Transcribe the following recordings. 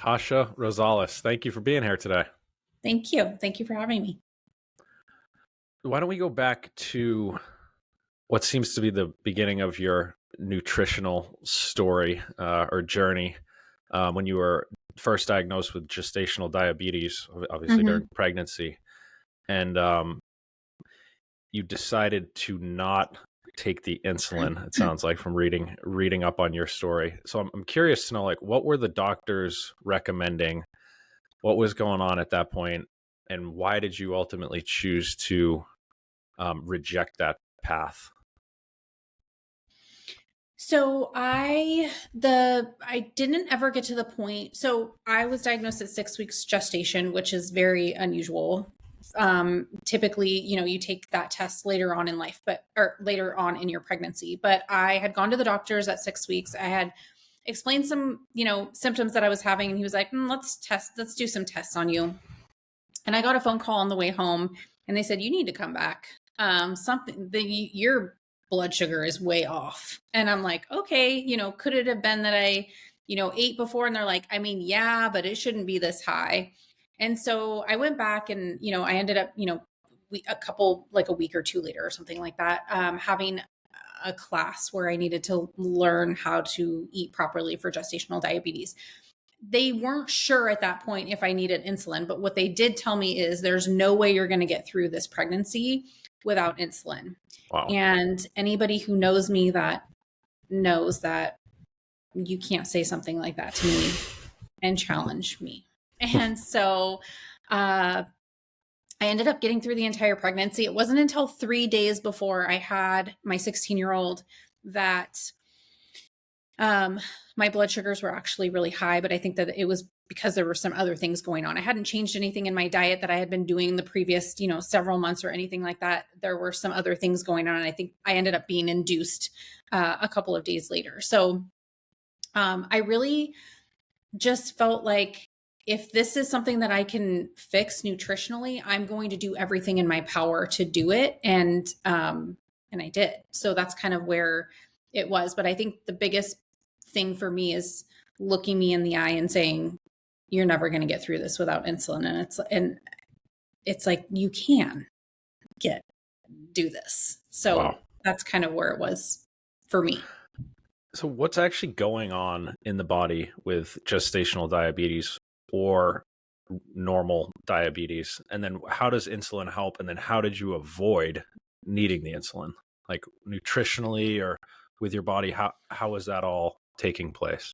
Tasha Rosales, thank you for being here today. Thank you. Thank you for having me. Why don't we go back to what seems to be the beginning of your nutritional story or journey when you were first diagnosed with gestational diabetes, obviously during pregnancy, and you decided to not take the insulin. It sounds like from reading up on your story. So I'm curious to know, like, what were the doctors recommending? What was going on at that point, and why did you ultimately choose to reject that path? So I didn't ever get to the point. So I was diagnosed at 6 weeks gestation, which is very unusual. Typically, you take that test later on in life, or later on in your pregnancy. But I had gone to the doctors at 6 weeks. I had explained some, symptoms that I was having, and he was like, let's do some tests on you. And I got a phone call on the way home, and they said, you need to come back. Your blood sugar is way off. And I'm like, okay, could it have been that I, ate before? And they're like, I mean, yeah, but it shouldn't be this high. And so I went back and, I ended up, a week or two later or something like that, having a class where I needed to learn how to eat properly for gestational diabetes. They weren't sure at that point if I needed insulin, but what they did tell me is there's no way you're going to get through this pregnancy without insulin. Wow. And anybody who knows me that knows that you can't say something like that to me and challenge me. And so I ended up getting through the entire pregnancy. It wasn't until 3 days before I had my 16-year-old that my blood sugars were actually really high, but I think that it was because there were some other things going on. I hadn't changed anything in my diet that I had been doing the previous, several months or anything like that. There were some other things going on. And I think I ended up being induced a couple of days later. So I really just felt like if this is something that I can fix nutritionally, I'm going to do everything in my power to do it. And I did. So that's kind of where it was. But I think the biggest thing for me is looking me in the eye and saying, you're never going to get through this without insulin. And it's like, you can do this. So Wow. That's kind of where it was for me. So what's actually going on in the body with gestational diabetes or normal diabetes? And then how does insulin help? And then how did you avoid needing the insulin? Like nutritionally or with your body, how is that all taking place?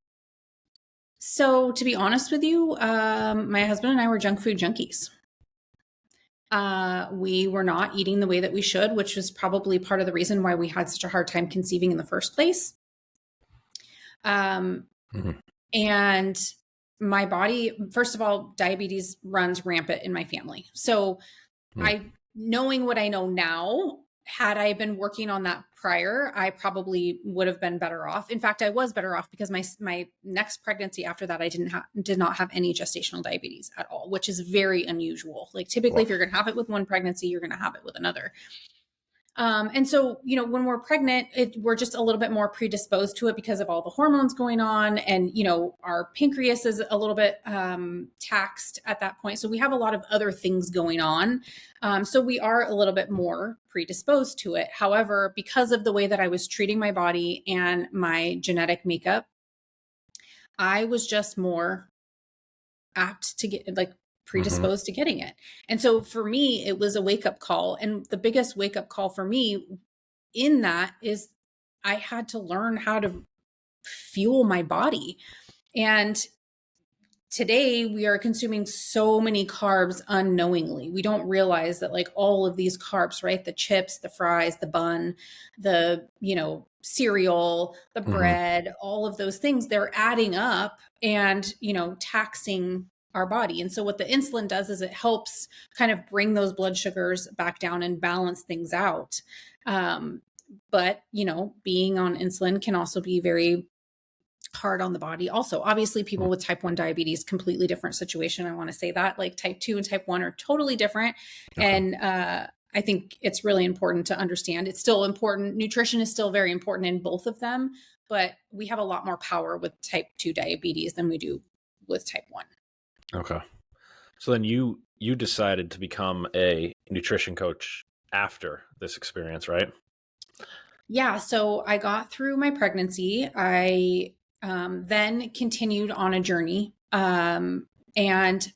So to be honest with you, my husband and I were junk food junkies. We were not eating the way that we should, which was probably part of the reason why we had such a hard time conceiving in the first place. And my body, first of all, diabetes runs rampant in my family. So knowing what I know now, had I been working on that prior, I probably would have been better off. In fact, I was better off because my next pregnancy after that, I did not have any gestational diabetes at all, which is very unusual. Like typically, if you're going to have it with one pregnancy, you're going to have it with another. And so, when we're pregnant, we're just a little bit more predisposed to it because of all the hormones going on. And, our pancreas is a little bit taxed at that point. So we have a lot of other things going on. So we are a little bit more predisposed to it. However, because of the way that I was treating my body and my genetic makeup, I was just more apt to get predisposed to getting it. And so for me, it was a wake-up call. And the biggest wake-up call for me in that is I had to learn how to fuel my body. And today we are consuming so many carbs unknowingly. We don't realize that all of these carbs, right? The chips, the fries, the bun, the, cereal, the bread, all of those things, they're adding up and, taxing our body. And so what the insulin does is it helps kind of bring those blood sugars back down and balance things out. But, being on insulin can also be very hard on the body. Also, obviously people with type 1 diabetes, completely different situation. I want to say that type 2 and type 1 are totally different. And, I think it's really important to understand. It's still important. Nutrition is still very important in both of them, but we have a lot more power with type 2 diabetes than we do with type 1. Okay. So then you decided to become a nutrition coach after this experience, right? Yeah. So I got through my pregnancy. I then continued on a journey. And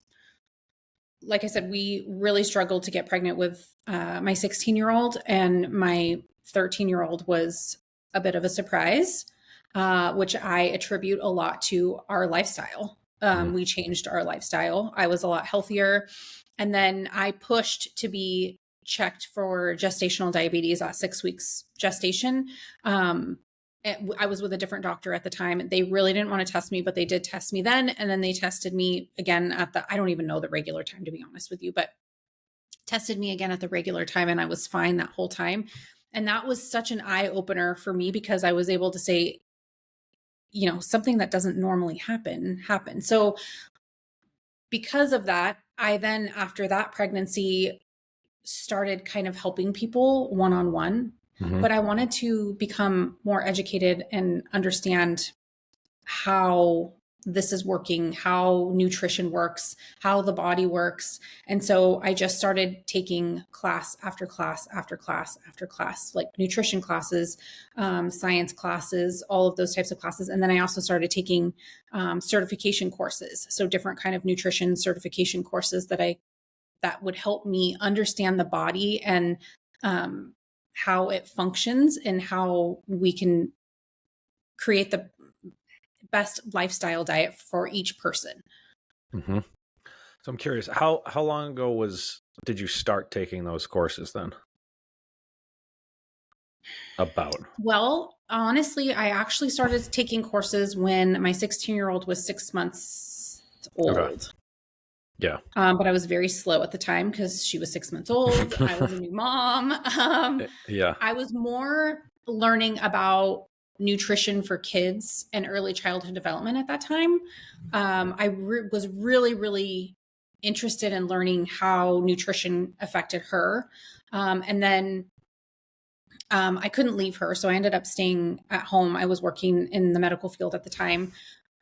like I said, we really struggled to get pregnant with my 16-year-old, and my 13-year-old was a bit of a surprise, which I attribute a lot to our lifestyle. We changed our lifestyle. I was a lot healthier. And then I pushed to be checked for gestational diabetes at 6 weeks gestation. I was with a different doctor at the time. They really didn't want to test me, but they did test me then. And then they tested me again at I don't even know the regular time, to be honest with you, but tested me again at the regular time. And I was fine that whole time. And that was such an eye opener for me, because I was able to say, something that doesn't normally happen. So because of that, I then, after that pregnancy, started kind of helping people one-on-one, but I wanted to become more educated and understand how this is working, how nutrition works, how the body works. And so I just started taking class after class after class after class, like nutrition classes, science classes, all of those types of classes. And then I also started taking certification courses. So different kind of nutrition certification courses that would help me understand the body and how it functions, and how we can create the best lifestyle diet for each person. Mm-hmm. So I'm curious, how long ago did you start taking those courses then? About. Well, honestly, I actually started taking courses when my 16-year-old was 6 months old. Okay. Yeah. But I was very slow at the time because she was 6 months old. I was a new mom. Yeah. I was more learning about nutrition for kids and early childhood development at that time. I was really, really interested in learning how nutrition affected her. And then I couldn't leave her. So I ended up staying at home. I was working in the medical field at the time.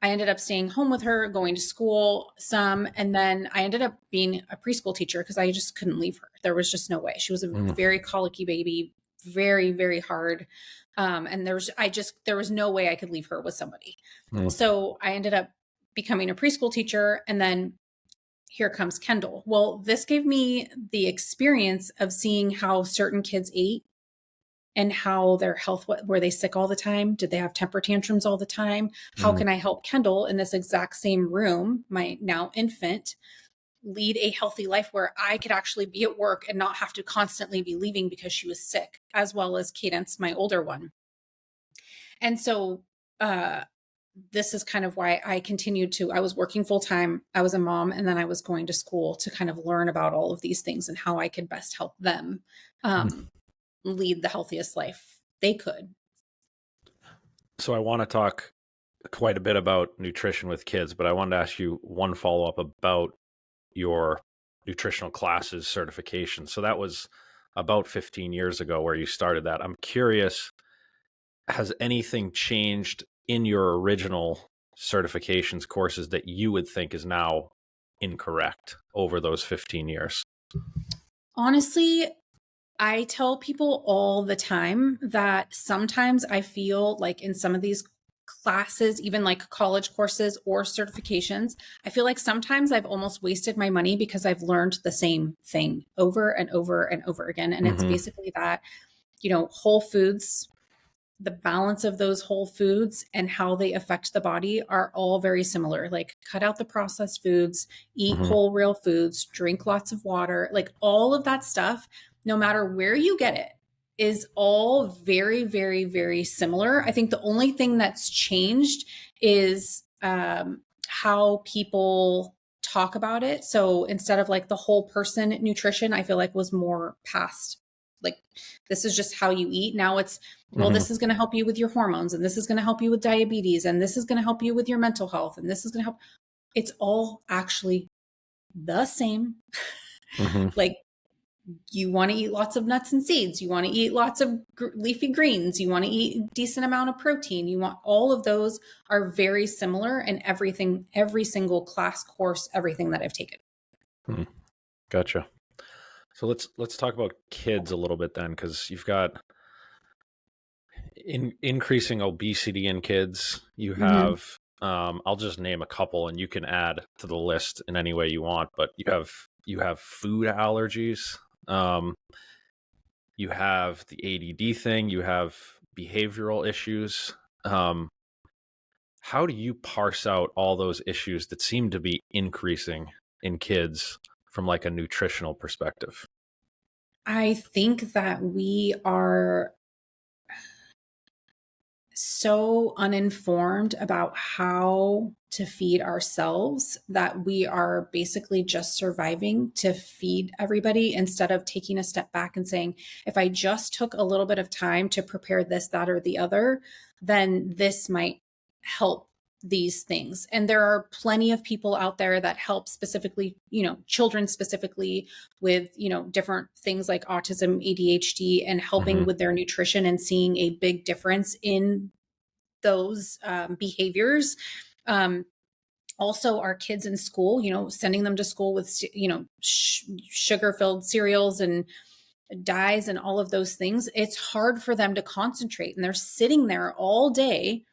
I ended up staying home with her, going to school some. And then I ended up being a preschool teacher because I just couldn't leave her. There was just no way. She was a very colicky baby, very, very hard. And there was no way I could leave her with somebody. So I ended up becoming a preschool teacher. And then here comes Kendall. Well, this gave me the experience of seeing how certain kids ate and how their health, were they sick all the time? Did they have temper tantrums all the time? How can I help Kendall in this exact same room, my now infant, lead a healthy life where I could actually be at work and not have to constantly be leaving because she was sick, as well as Cadence, my older one. And so this is kind of why I was working full time. I was a mom, and then I was going to school to kind of learn about all of these things and how I could best help them lead the healthiest life they could. So I want to talk quite a bit about nutrition with kids, but I wanted to ask you one follow-up about your nutritional classes certification. So that was about 15 years ago where you started that. I'm curious, has anything changed in your original certifications courses that you would think is now incorrect over those 15 years? Honestly, I tell people all the time that sometimes I feel like in some of these classes, even like college courses or certifications, I feel like sometimes I've almost wasted my money because I've learned the same thing over and over and over again. And it's basically that, whole foods, the balance of those whole foods and how they affect the body are all very similar. Like, cut out the processed foods, eat whole real foods, drink lots of water, like all of that stuff, no matter where you get it, is all very, very, very similar. I think the only thing that's changed is how people talk about it. So instead of like the whole person nutrition, I feel like was more past, like, this is just how you eat. Now it's, well, this is going to help you with your hormones, and this is going to help you with diabetes, and this is going to help you with your mental health, and this is going to help. It's all actually the same. Like, You want to eat lots of nuts and seeds. You want to eat lots of leafy greens. You want to eat a decent amount of protein. You want all of those are very similar in everything, every single class, course, everything that I've taken. Hmm. Gotcha. So let's talk about kids a little bit then, because you've got increasing obesity in kids. You Mm-hmm. have I'll just name a couple, and you can add to the list in any way you want. But you have food allergies. Um, you have the ADD thing. You have behavioral issues. Um, how do you parse out all those issues that seem to be increasing in kids from like a nutritional perspective? I think that we are so uninformed about how to feed ourselves that we are basically just surviving to feed everybody instead of taking a step back and saying, if I just took a little bit of time to prepare this, that, or the other, then this might help these things. And there are plenty of people out there that help specifically, children specifically with, different things like autism, ADHD, and helping Hmm. with their nutrition and seeing a big difference in those behaviors. Um, Also, our kids in school, sending them to school with, sugar filled cereals and dyes and all of those things, it's hard for them to concentrate. And they're sitting there all day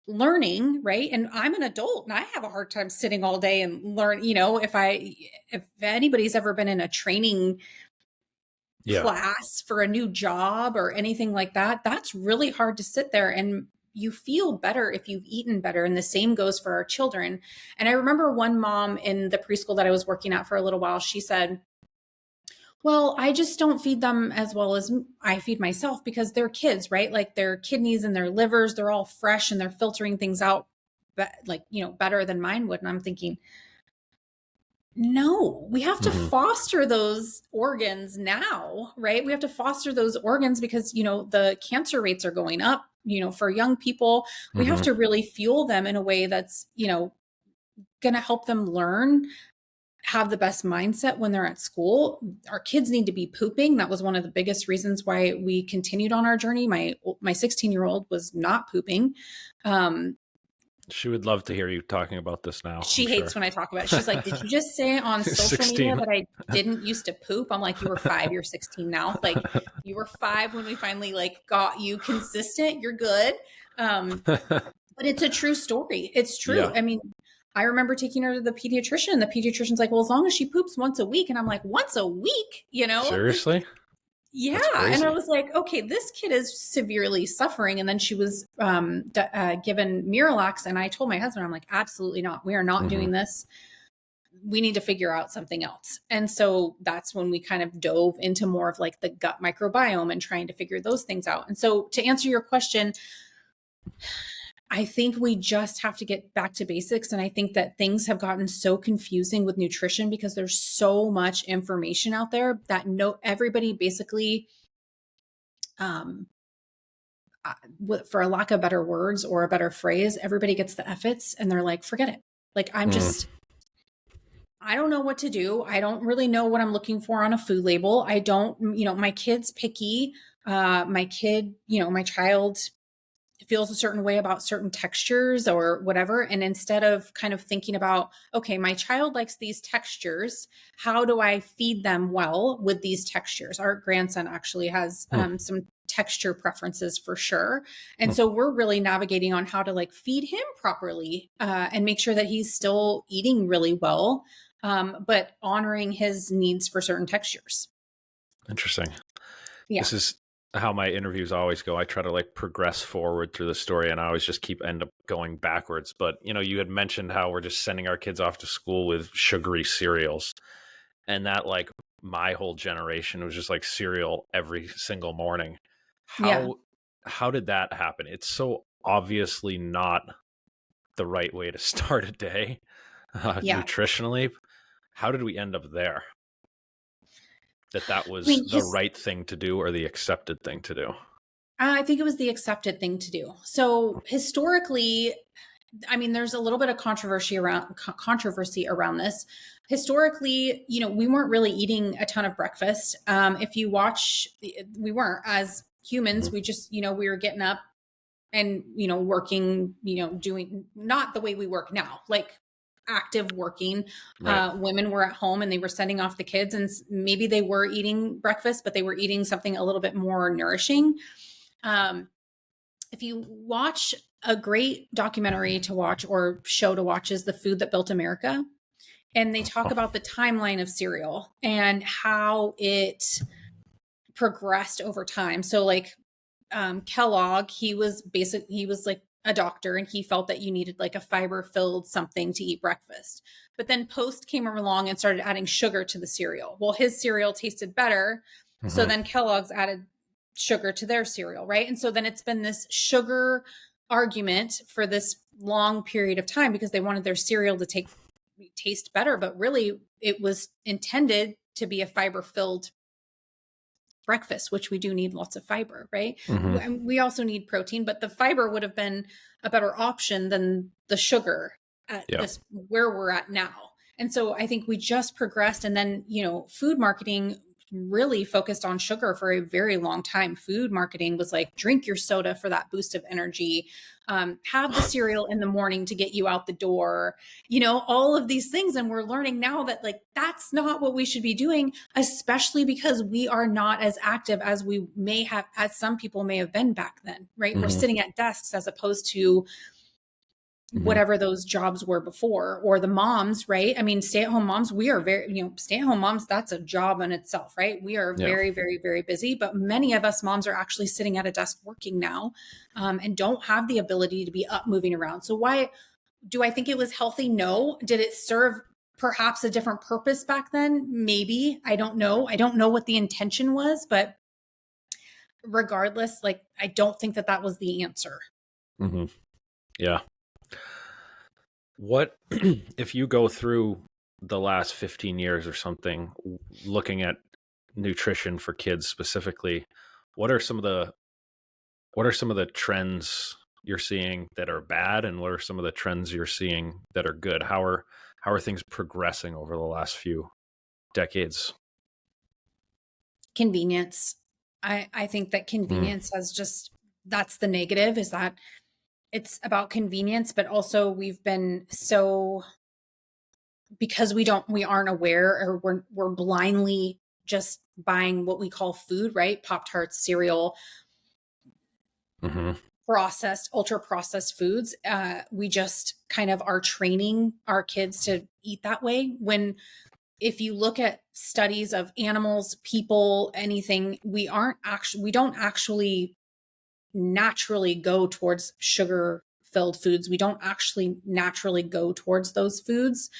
learning, right? And I'm an adult and I have a hard time sitting all day and learn, if anybody's ever been in a training Yeah. class for a new job or anything like that, that's really hard to sit there, and you feel better if you've eaten better. And the same goes for our children. And I remember one mom in the preschool that I was working at for a little while, she said, well, I just don't feed them as well as I feed myself because they're kids, right? Like their kidneys and their livers, they're all fresh and they're filtering things out better than mine would. And I'm thinking, no, we have to Hmm. foster those organs now, right? We have to foster those organs because, the cancer rates are going up, for young people. We have Hmm. to really fuel them in a way that's, going to help them learn, have the best mindset when they're at school. Our kids need to be pooping. That was one of the biggest reasons why we continued on our journey. My 16-year-old was not pooping. Um, She would love to hear you talking about this now, I'm She hates sure. when I talk about it. She's like, "Did you just say on social media 16. that I didn't used to poop?" I'm like, "You were 5, you're 16 now. Like, you were 5 when we finally got you consistent. You're good." But it's a true story. It's true. Yeah. I mean, I remember taking her to the pediatrician. The pediatrician's like, "Well, as long as she poops once a week." And I'm like, "Once a week?" Seriously? Yeah. That's And I crazy. was like, okay, this kid is severely suffering. And then she was given Miralax. And I told my husband, I'm like, absolutely not. We are not Hmm. doing this. We need to figure out something else. And so that's when we kind of dove into more of like the gut microbiome and trying to figure those things out. And so to answer your question, I think we just have to get back to basics. And I think that things have gotten so confusing with nutrition because there's so much information out there that everybody basically, um, for a lack of better words or a better phrase, everybody gets the F-its and they're like, forget it. Like, Mm. I don't know what to do. I don't really know what I'm looking for on a food label. I don't, my kid's picky. My child feels a certain way about certain textures or whatever. And instead of kind of thinking about, okay, my child likes these textures, how do I feed them well with these textures? Our grandson actually has Hmm. some texture preferences for sure. And Hmm. so we're really navigating on how to feed him properly and make sure that he's still eating really well, but honoring his needs for certain textures. Interesting. Yeah. This is how my interviews always go. I try to progress forward through the story, and I always just end up going backwards. But you had mentioned how we're just sending our kids off to school with sugary cereals, and that my whole generation was just cereal every single morning. Yeah. How did that happen? It's so obviously not the right way to start a day, Yeah. nutritionally. How did we end up there? That I was mean, the right thing to do or the accepted thing to do? I think it was the accepted thing to do. So historically, I mean, there's a little bit of controversy around this. Historically, we weren't really eating a ton of breakfast. If you watch, we weren't as humans. We just, we were getting up and, working, doing not the way we work now, like active working. Right. Women were at home and they were sending off the kids, and maybe they were eating breakfast, but they were eating something a little bit more nourishing. If you watch, a great documentary to watch or show to watch is The Food That Built America. And they talk about the timeline of cereal and how it progressed over time. So like Kellogg, he was like a doctor, and he felt that you needed like a fiber filled something to eat breakfast. But then Post came along and started adding sugar to the cereal. Well, his cereal tasted better. So then Kellogg's added sugar to their cereal, right? And so then it's been this sugar argument for this long period of time because they wanted their cereal to taste better, but really it was intended to be a fiber filled breakfast, which we do need lots of fiber, right? We also need protein, but the fiber would have been a better option than the sugar at this where we're at now. And so I think we just progressed, and then, food marketing really focused on sugar for a very long time. Food marketing was like, drink your soda for that boost of energy, have the cereal in the morning to get you out the door, all of these things. And we're learning now that like, that's not what we should be doing, especially because we are not as active as we may have, as some people may have been back then, right? We're sitting at desks as opposed to whatever those jobs were before, or the moms, right? I mean, stay-at-home moms, we are very, stay-at-home moms, that's a job in itself, right? We are very, very, very busy, but many of us moms are actually sitting at a desk working now, and don't have the ability to be up moving around. So why do I think it was healthy? No. Did it serve perhaps a different purpose back then? Maybe. I don't know. I don't know what the intention was, but regardless, like, I don't think that was the answer. Yeah. What if you go through the last 15 years or something, looking at nutrition for kids specifically, what are some of the trends you're seeing that are bad, and what are some of the trends you're seeing that are good? How are things progressing over the last few decades? Convenience. I think that convenience has just, that's the negative, is that it's about convenience, but also we've been so, because we aren't aware, or we're blindly just buying what we call food, right? Pop-Tarts, cereal, processed, ultra processed foods. We just kind of are training our kids to eat that way. When, if you look at studies of animals, people, anything, we don't actually naturally go towards sugar filled foods. We don't actually naturally go towards those foods.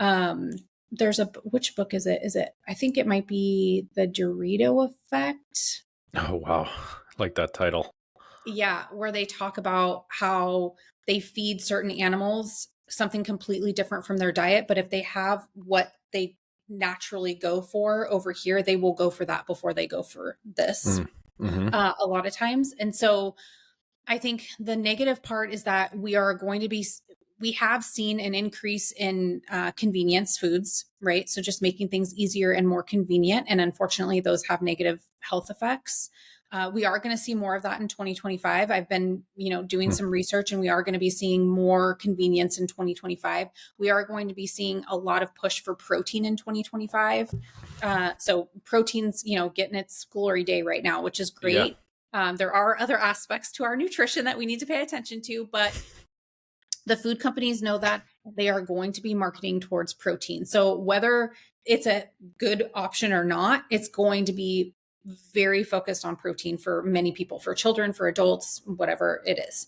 There's which book is it? I think it might be The Dorito Effect. Oh, wow. Like that title. Yeah. Where they talk about how they feed certain animals something completely different from their diet, but if they have what they naturally go for over here, they will go for that before they go for this. A lot of times. And so I think the negative part is that we have seen an increase in convenience foods, right? So just making things easier and more convenient. And unfortunately, those have negative health effects. We are going to see more of that in 2025. I've been, doing some research, and we are going to be seeing more convenience in 2025. We are going to be seeing a lot of push for protein in 2025. So protein's, getting its glory day right now, which is great. Yeah. There are other aspects to our nutrition that we need to pay attention to, but the food companies know that they are going to be marketing towards protein. So whether it's a good option or not, it's going to be very focused on protein for many people, for children, for adults, whatever it is.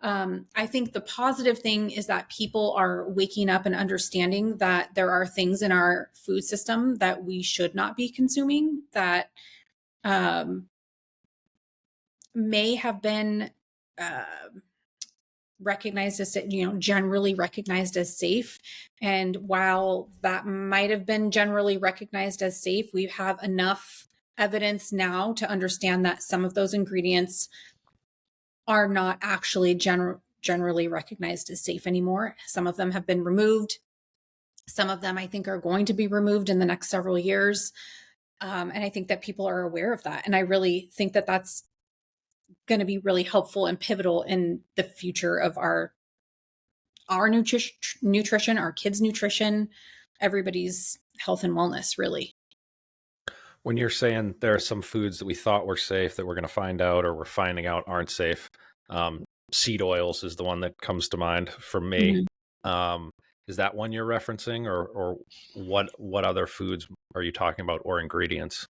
I think the positive thing is that people are waking up and understanding that there are things in our food system that we should not be consuming, that may have been recognized as, generally recognized as safe. And while that might have been generally recognized as safe, we have enough evidence now to understand that some of those ingredients are not actually generally recognized as safe anymore. Some of them have been removed. Some of them I think are going to be removed in the next several years. And I think that people are aware of that. And I really think that that's going to be really helpful and pivotal in the future of our nutrition, our kids' nutrition, everybody's health and wellness, really. When you're saying there are some foods that we thought were safe that we're going to find out or we're finding out aren't safe, seed oils is the one that comes to mind for me. Mhm. Is that one you're referencing, or what other foods are you talking about, or ingredients?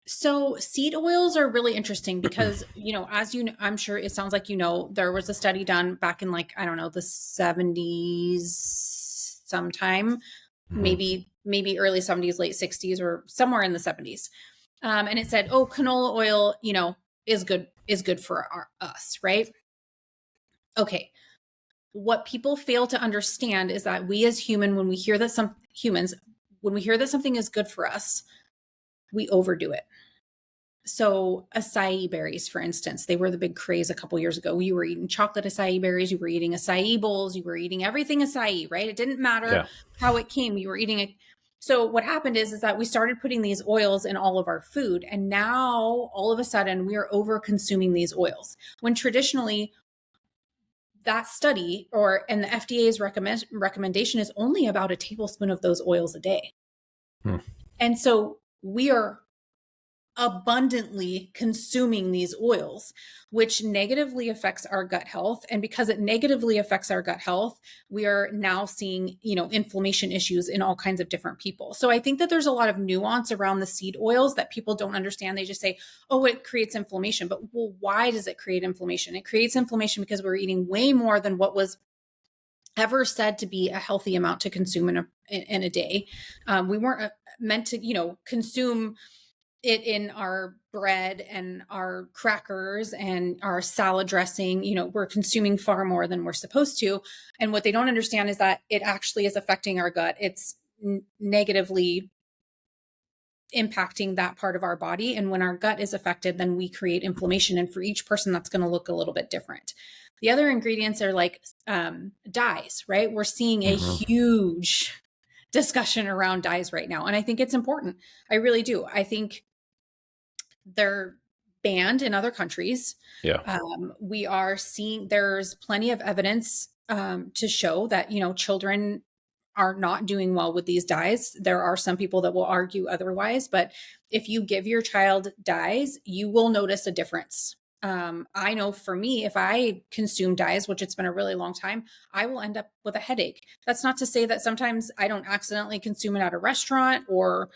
So seed oils are really interesting because, as you know, I'm sure it sounds like, there was a study done back in like, I don't know, the 70s sometime, Hmm. maybe early 70s, late 60s, or somewhere in the 70s. And it said, oh, canola oil, is good for us, right? Okay. What people fail to understand is that we as when we hear that when we hear that something is good for us, we overdo it. So acai berries, for instance, they were the big craze a couple years ago. You were eating chocolate acai berries, you were eating acai bowls, you were eating everything acai, right? It didn't matter Yeah. how it came. You were eating it. So what happened is that we started putting these oils in all of our food. And now all of a sudden we are over consuming these oils. When traditionally that study and the FDA's recommendation is only about a tablespoon of those oils a day. Hmm. And so we are abundantly consuming these oils, which negatively affects our gut health. And because it negatively affects our gut health, we are now seeing, inflammation issues in all kinds of different people. So I think that there's a lot of nuance around the seed oils that people don't understand. They just say, oh, it creates inflammation. But well, why does it create inflammation? It creates inflammation because we're eating way more than what was ever said to be a healthy amount to consume in a day. We weren't meant to, consume it in our bread and our crackers and our salad dressing. We're consuming far more than we're supposed to. And what they don't understand is that it actually is affecting our gut. It's negatively impacting that part of our body. And when our gut is affected, then we create inflammation. And for each person, that's going to look a little bit different. The other ingredients are like dyes, right? We're seeing a Hmm. huge discussion around dyes right now. And I think it's important. I really do. I think they're banned in other countries. Yeah. We are seeing there's plenty of evidence to show that, children are not doing well with these dyes. There are some people that will argue otherwise, but if you give your child dyes, you will notice a difference. I know for me, if I consume dyes, which it's been a really long time, I will end up with a headache. That's not to say that sometimes I don't accidentally consume it at a restaurant, or,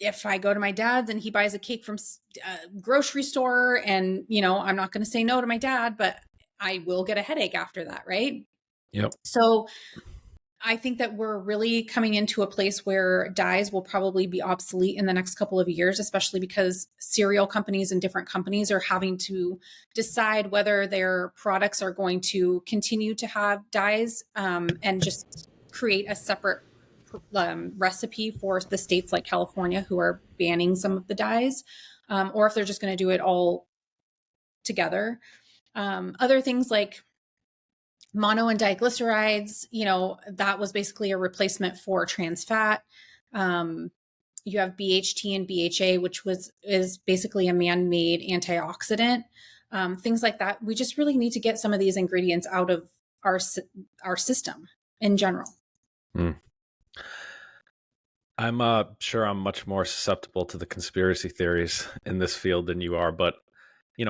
if I go to my dad's and he buys a cake from a grocery store, and, I'm not going to say no to my dad, but I will get a headache after that. Right. Yep. So I think that we're really coming into a place where dyes will probably be obsolete in the next couple of years, especially because cereal companies and different companies are having to decide whether their products are going to continue to have dyes, and just create a separate recipe for the states like California who are banning some of the dyes, or if they're just going to do it all together. Other things like mono and diglycerides, that was basically a replacement for trans fat. You have BHT and BHA, which is basically a man-made antioxidant. Things like that. We just really need to get some of these ingredients out of our system in general. Hmm. I'm sure I'm much more susceptible to the conspiracy theories in this field than you are, but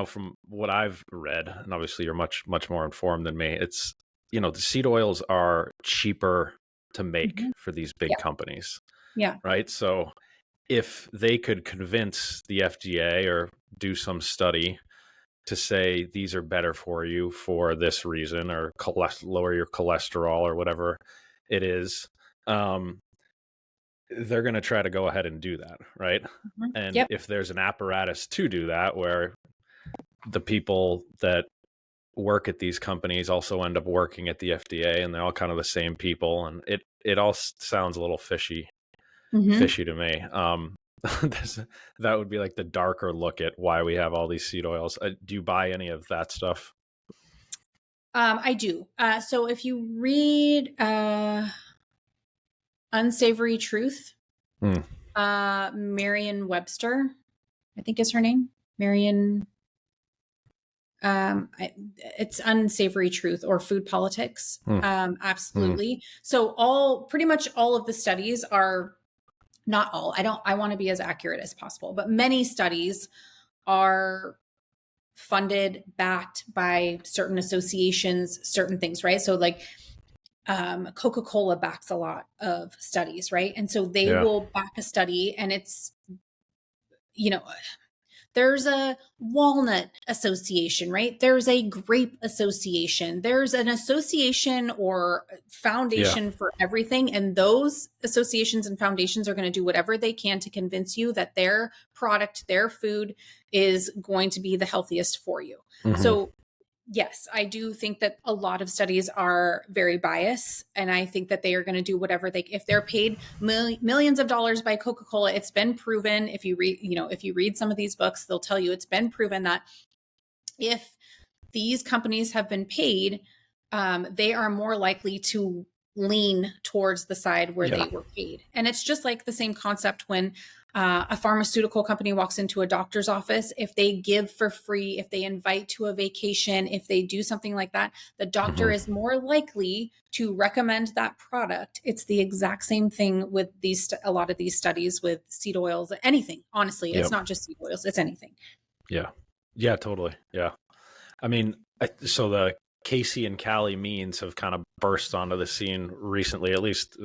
from what I've read, and obviously you're much more informed than me, it's the seed oils are cheaper to make Mhm. for these big Yeah. companies, Yeah. right? So if they could convince the FDA or do some study to say these are better for you for this reason, or lower your cholesterol or whatever it is, they're going to try to go ahead and do that, right? Mhm. And Yep. if there's an apparatus to do that, where the people that work at these companies also end up working at the FDA, and they're all kind of the same people, and it all sounds a little Mhm. fishy to me. That would be like the darker look at why we have all these seed oils. Do you buy any of that stuff? I do. So if you read Unsavory Truth, Hmm. Merriam-Webster, I think is her name. Marion, it's Unsavory Truth or Food Politics. Hmm. Hmm. Absolutely. So pretty much all of the studies are, not all, I want to be as accurate as possible, but many studies are funded, backed by certain associations, certain things, right? So like Coca-Cola backs a lot of studies, right? And so they Yeah. will back a study and it's, you know, there's a walnut association, right? There's a grape association. There's an association or Yeah. foundation for everything. And those associations and foundations are going to do whatever they can to convince you that their product, their food is going to be the healthiest for you. Hmm. So yes, I do think that a lot of studies are very biased, and I think that they are going to do whatever if they're paid millions of dollars by Coca-Cola. It's been proven. If you read, if you read some of these books, they'll tell you it's been proven that if these companies have been paid, they are more likely to lean towards the side where Yeah. they were paid. And it's just like the same concept when a pharmaceutical company walks into a doctor's office. If they give for free, if they invite to a vacation, if they do something like that, the doctor Hmm. is more likely to recommend that product. It's the exact same thing with a lot of these studies with seed oils, anything. Honestly, it's Yep. not just seed oils, it's anything. Yeah. Yeah, totally. Yeah. I mean, so the Casey and Callie means have kind of burst onto the scene recently, at least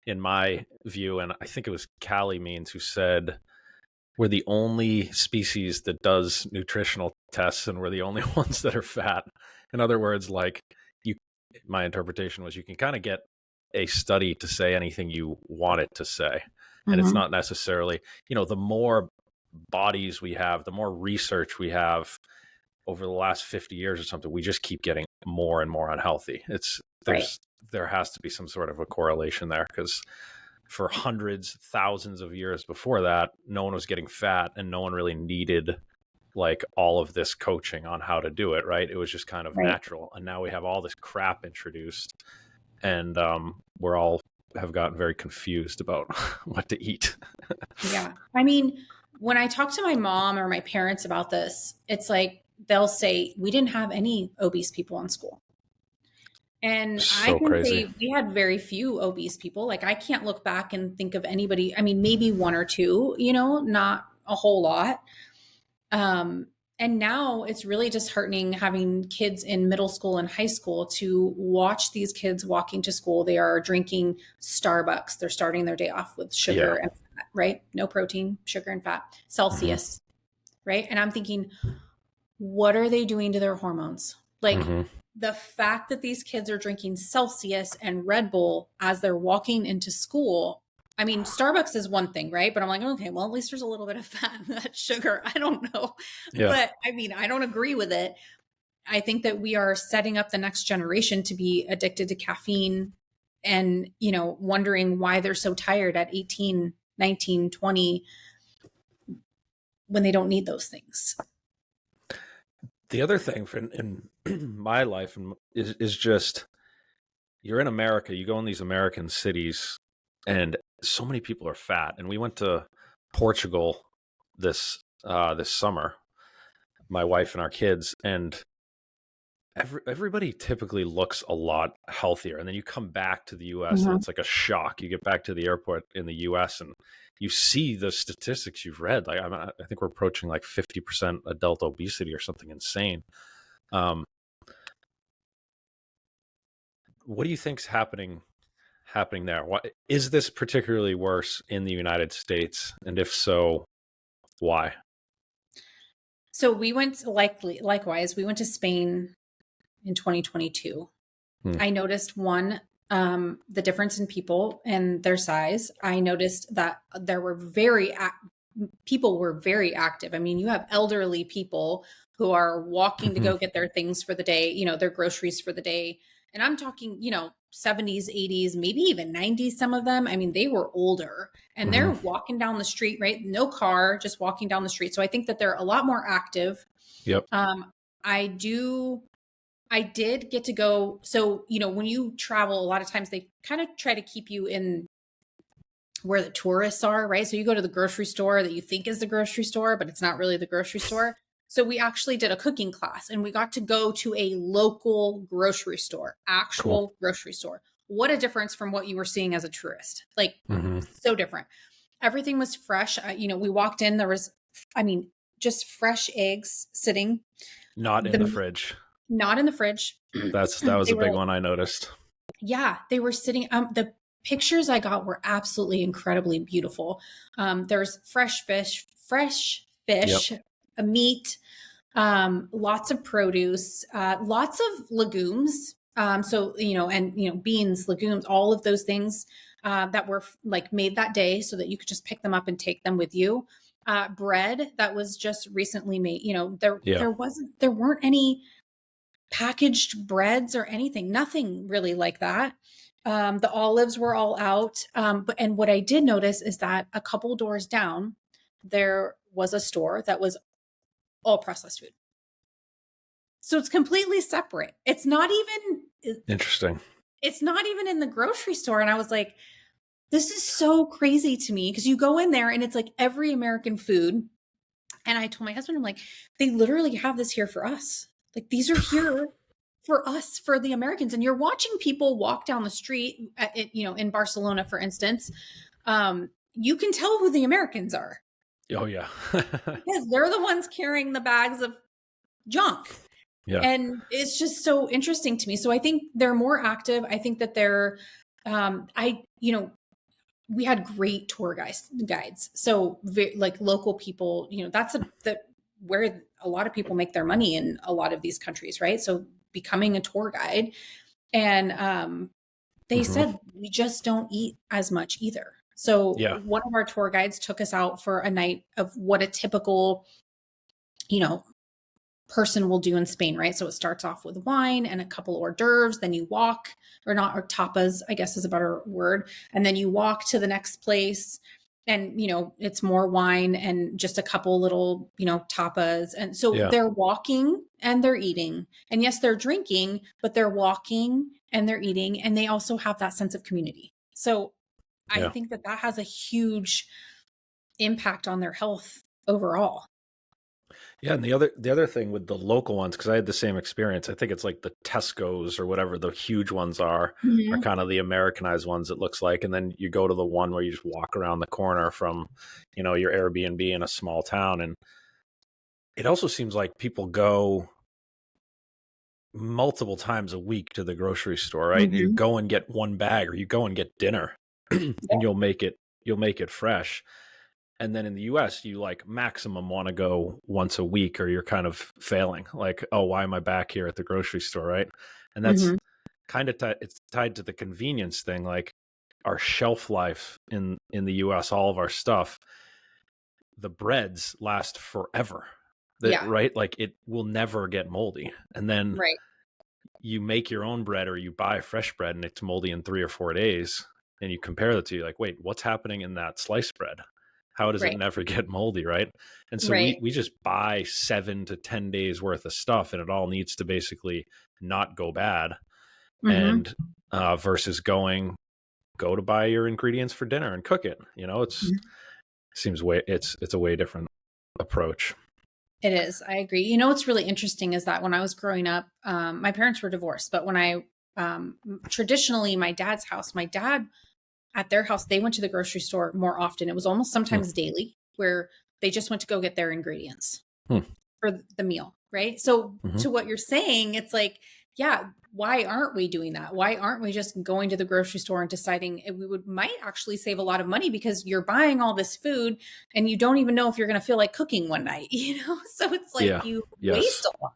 in my view. And I think it was Callie means who said, we're the only species that does nutritional tests and we're the only ones that are fat. In other words, like my interpretation was you can kind of get a study to say anything you want it to say. And it's Mm-hmm. not necessarily, the more bodies we have, the more research we have over the last 50 years or something, we just keep getting more and more unhealthy. Right. There has to be some sort of a correlation there, because for hundreds, thousands of years before that, no one was getting fat and no one really needed like all of this coaching on how to do it, right? It was just kind of Right. natural. And now we have all this crap introduced, and we're all have gotten very confused about what to eat. Yeah. I mean, when I talk to my mom or my parents about this, it's like they'll say, we didn't have any obese people in school. And I So can crazy. say we had very few obese people. Like I can't look back and think of anybody. I mean, maybe one or two, not a whole lot. Um, and now it's really disheartening having kids in middle school and high school to watch these kids walking to school. They are drinking Starbucks. They're starting their day off with sugar Yeah. and fat, right? No protein, sugar and fat, Hmm. Celsius, right? And I'm thinking, what are they doing to their hormones? Like Hmm. the fact that these kids are drinking Celsius and Red Bull as they're walking into school. I mean, Starbucks is one thing, right? But I'm like, okay, well, at least there's a little bit of fat in that sugar. I don't know. Yeah. But I mean, I don't agree with it. I think that we are setting up the next generation to be addicted to caffeine and, wondering why they're so tired at 18, 19, 20 when they don't need those things. The other thing in my life is just, you're in America, you go in these American cities, and so many people are fat. And we went to Portugal this summer, my wife and our kids, and everybody typically looks a lot healthier. And then you come back to the US and Mhm. it's like a shock. You get back to the airport in the US and you see the statistics you've read. Like I think we're approaching like 50% adult obesity or something insane. Um, what do you think's happening there? What is this particularly worse in the United States? And if so, why? So we went likewise, we went to Spain in 2022. Hmm. I noticed the difference in people and their size. I noticed that people were very active. I mean, you have elderly people who are walking to Hmm. go get their things for the day, their groceries for the day. And I'm talking, 70s, 80s, maybe even 90s, some of them. I mean, they were older and Hmm. they're walking down the street, right? No car, just walking down the street. So I think that they're a lot more active. Yep. Um, I do I did get to go. So, when you travel, a lot of times they kind of try to keep you in where the tourists are, right? So you go to the grocery store that you think is the grocery store, but it's not really the grocery store. So we actually did a cooking class and we got to go to a local grocery store, Cool. actual grocery store. What a difference from what you were seeing as a tourist. Like, Hmm. so different. Everything was fresh. We walked in, there was, I mean, just fresh eggs sitting, Not in the the fridge. not in the fridge. That was They a were big like, one I noticed. yeah, they were sitting. The pictures I got were absolutely incredibly beautiful. There's fresh Yep. fish, meat, lots of produce, lots of legumes. So and beans, legumes, all of those things that were like made that day, so that you could just pick them up and take them with you. Bread that was just recently made. Yeah. There weren't any packaged breads or anything, nothing really like that. The olives were all out. And what I did notice is that a couple doors down, there was a store that was all processed food. So it's completely separate. Interesting. It's not even in the grocery store. And I was like, this is so crazy to me, because you go in there and it's like every American food. And I told my husband, I'm like, they literally have this here for us. Like, these are here for us, for the Americans. And you're watching people walk down the street in Barcelona, for instance. You can tell who the Americans are, Oh yeah. because they're the ones carrying the bags of junk. Yeah. And it's just so interesting to me. So I think they're more active. I think that they're, we had great tour guides. So like local people, that's where a lot of people make their money in a lot of these countries, right? So becoming a tour guide, and they Hmm. said we just don't eat as much either. So Yeah. one of our tour guides took us out for a night of what a typical, you know, person will do in Spain, right? So it starts off with wine and a couple hors d'oeuvres, then you walk, or tapas, I guess is a better word. And then you walk to the next place, and it's more wine and just a couple little, tapas. And so Yeah. they're walking and they're eating. And yes, they're drinking, but they're walking and they're eating, and they also have that sense of community. So I Yeah. think that has a huge impact on their health overall. Yeah, and the other thing with the local ones, because I had the same experience. I think it's like the Tesco's or whatever the huge ones are Mhm. kind of the Americanized ones. It looks like, and then you go to the one where you just walk around the corner from, your Airbnb in a small town, and it also seems like people go multiple times a week to the grocery store, right? And you Mhm. go and get one bag, or you go and get dinner, and you'll make it fresh. And then in the US, you like maximum want to go once a week, or you're kind of failing. Like, oh, why am I back here at the grocery store, right? And that's Mhm. kind of it's tied to the convenience thing. Like our shelf life in the US, all of our stuff, the breads last forever. Yeah. Right? Like it will never get moldy. And then Right. you make your own bread, or you buy fresh bread and it's moldy in 3 or 4 days, and you compare the two, you're like, wait, what's happening in that sliced bread? How does it Right. never get moldy, right? And so we Right. we just buy 7 to 10 days worth of stuff, and it all needs to basically not go bad. Mhm. And versus go to buy your ingredients for dinner and cook it. Mhm. It's a way different approach. It is. I agree. What's really interesting is that when I was growing up, my parents were divorced, but when traditionally, my dad's house, my dad at their house, they went to the grocery store more often. It was almost Hmm. sometimes daily, where they just went to go get their ingredients Hmm. for the meal, right? So Hmm. to what you're saying, it's like, yeah, why aren't we doing that? Why aren't we just going to the grocery store and deciding might actually save a lot of money, because you're buying all this food and you don't even know if you're going to feel like cooking one night, So it's like Yeah. you waste Yes. a lot.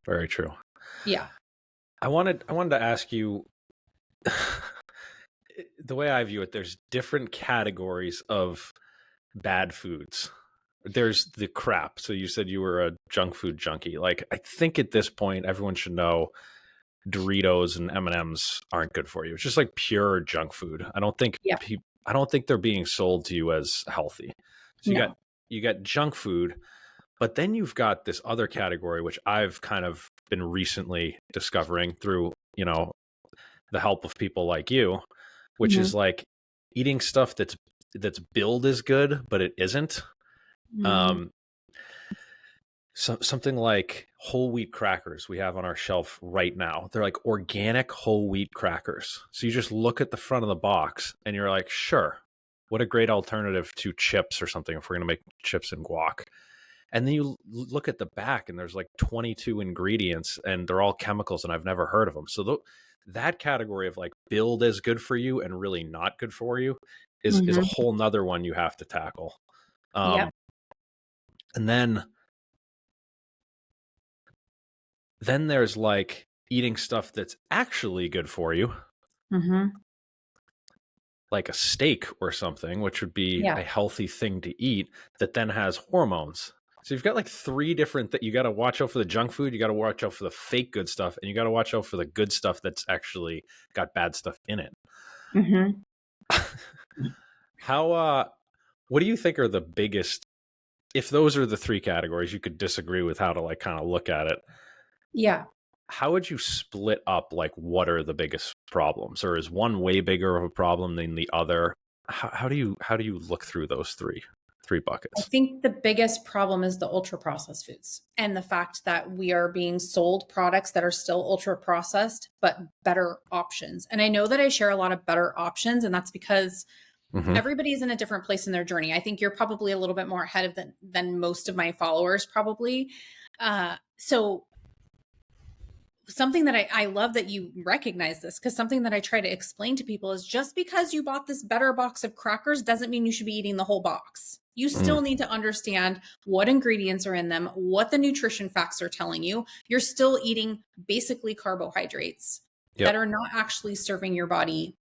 Very true. Yeah. I wanted to ask you, the way I view it, there's different categories of bad foods. There's the crap. So you said you were a junk food junkie. Like, I think at this point everyone should know Doritos and M&Ms aren't good for you. It's just like pure junk food. Yeah. I don't think they're being sold to you as healthy. So No. you got junk food, but then you've got this other category which I've kind of been recently discovering through, the help of people like you, which is Mhm. like eating stuff that's billed as good, but it isn't. Mhm. Um, something like whole wheat crackers we have on our shelf right now. They're like organic whole wheat crackers. So you just look at the front of the box and you're like, sure, what a great alternative to chips or something if we're going to make chips and guac. And then you look at the back and there's like 22 ingredients and they're all chemicals and I've never heard of them. So that category of like build as good for you and really not good for you is a Mhm. whole nother one you have to tackle. Um, Yep. and then there's like eating stuff that's actually good for you, Mhm. like a steak or something, which would be Yeah. a healthy thing to eat that then has hormones. So you've got like three different that you got to watch out for the junk food, you got to watch out for the fake good stuff, and you got to watch out for the good stuff that's actually got bad stuff in it. Mhm. How what do you think are the biggest, if those are the three categories, you could disagree with how to like kind of look at it. Yeah. How would you split up like what are the biggest problems, or is one way bigger of a problem than the other? How do you look through those three I buckets? think the biggest problem is the ultra processed foods and the fact that we are being sold products that are still ultra processed, but better options. And I know that I share a lot of better options, and that's because Hmm. everybody's in a different place in their journey. I think you're probably a little bit more ahead of than most of my followers, probably. So something that I love that you recognize this, because something that I try to explain to people is just because you bought this better box of crackers doesn't mean you should be eating the whole box. You Mm, still need to understand what ingredients are in them, what the nutrition facts are telling you. You're still eating basically carbohydrates that yep. are not actually serving your body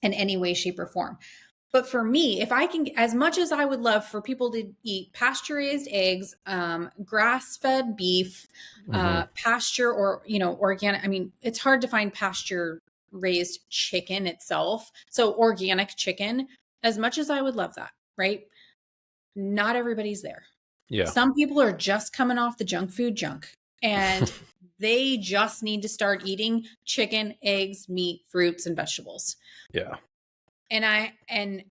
in any way, shape, or form. But for me, if I can, as much as I would love for people to eat pasture raised eggs, grass fed beef, Hmm. pasture or, organic, I mean, it's hard to find pasture raised chicken itself. So organic chicken, as much as I would love that, right? Not everybody's there. Yeah. Some people are just coming off the junk food junk and they just need to start eating chicken, eggs, meat, fruits, and vegetables. Yeah. And